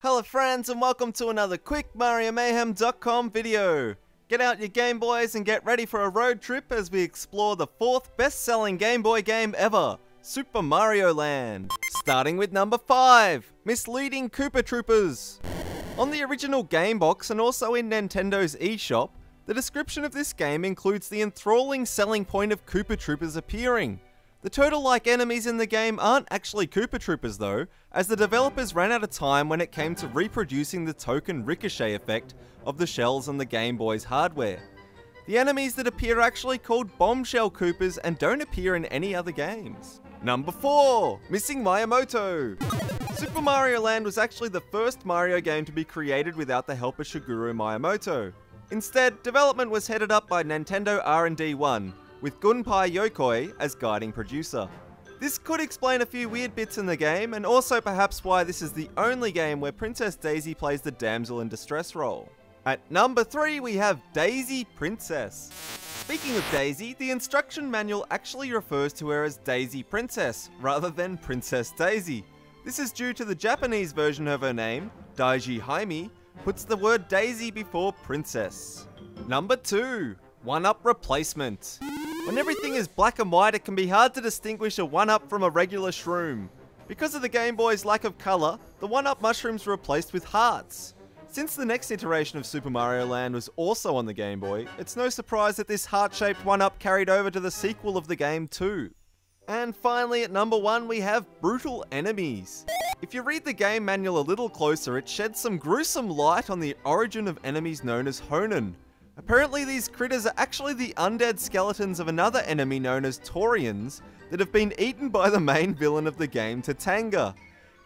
Hello friends and welcome to another quick MarioMayhem.com video. Get out your Game Boys and get ready for a road trip as we explore the 4th best-selling Game Boy game ever, Super Mario Land. Starting with number 5, Misleading Koopa Troopers. On the original game box and also in Nintendo's eShop, the description of this game includes the enthralling selling point of Koopa Troopers appearing. The turtle-like enemies in the game aren't actually Koopa Troopers though, as the developers ran out of time when it came to reproducing the token ricochet effect of the shells on the Game Boy's hardware. The enemies that appear are actually called Bombshell Koopas and don't appear in any other games. Number 4, Missing Miyamoto. Super Mario Land was actually the first Mario game to be created without the help of Shigeru Miyamoto. Instead, development was headed up by Nintendo R&D 1, with Gunpei Yokoi as guiding producer. This could explain a few weird bits in the game, and also perhaps why this is the only game where Princess Daisy plays the damsel in distress role. At number 3 we have Daisy Princess. Speaking of Daisy, the instruction manual actually refers to her as Daisy Princess, rather than Princess Daisy. This is due to the Japanese version of her name, Daiji Haimi, puts the word Daisy before Princess. Number 2, 1-Up Replacement. When everything is black and white, it can be hard to distinguish a 1-Up from a regular shroom. Because of the Game Boy's lack of colour, the 1-Up mushrooms were replaced with hearts. Since the next iteration of Super Mario Land was also on the Game Boy, it's no surprise that this heart-shaped 1-Up carried over to the sequel of the game too. And finally at number 1 we have Brutal Enemies. If you read the game manual a little closer, it sheds some gruesome light on the origin of enemies known as Honen. Apparently these critters are actually the undead skeletons of another enemy known as Taurians that have been eaten by the main villain of the game, Tatanga.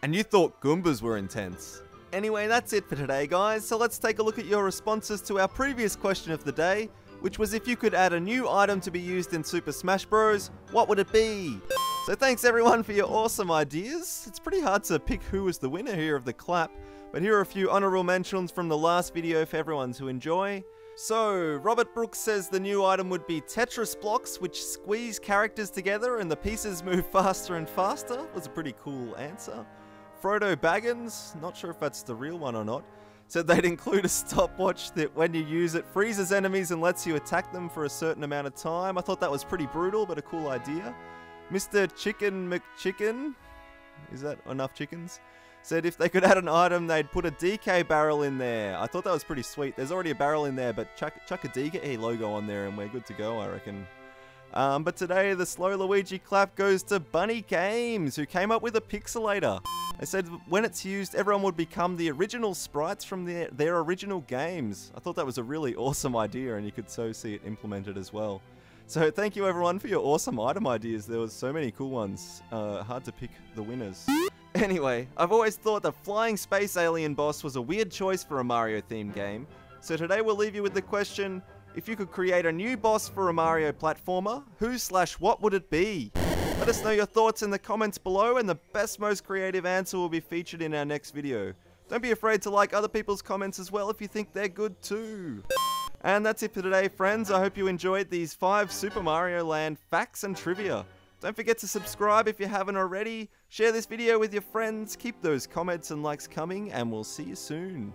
And you thought Goombas were intense. Anyway, that's it for today guys, so let's take a look at your responses to our previous question of the day, which was if you could add a new item to be used in Super Smash Bros, what would it be? So thanks everyone for your awesome ideas. It's pretty hard to pick who was the winner here of the clap, but here are a few honourable mentions from the last video for everyone to enjoy. So, Robert Brooks says the new item would be Tetris blocks, which squeeze characters together and the pieces move faster and faster. Was a pretty cool answer. Frodo Baggins, not sure if that's the real one or not, said they'd include a stopwatch that when you use it freezes enemies and lets you attack them for a certain amount of time. I thought that was pretty brutal, but a cool idea. Mr. Chicken McChicken, is that enough chickens? Said if they could add an item, they'd put a DK barrel in there. I thought that was pretty sweet. There's already a barrel in there, but chuck a DK logo on there and we're good to go, I reckon. But today, the Slow Luigi clap goes to Bunny Games, who came up with a pixelator. They said when it's used, everyone would become the original sprites from their original games. I thought that was a really awesome idea, and you could so see it implemented as well. So thank you everyone for your awesome item ideas. There was so many cool ones. Hard to pick the winners. Anyway, I've always thought the flying space alien boss was a weird choice for a Mario themed game. So today we'll leave you with the question, if you could create a new boss for a Mario platformer, who/what would it be? Let us know your thoughts in the comments below, and the best, most creative answer will be featured in our next video. Don't be afraid to like other people's comments as well if you think they're good too. And that's it for today friends. I hope you enjoyed these 5 Super Mario Land facts and trivia. Don't forget to subscribe if you haven't already. Share this video with your friends. Keep those comments and likes coming, and we'll see you soon.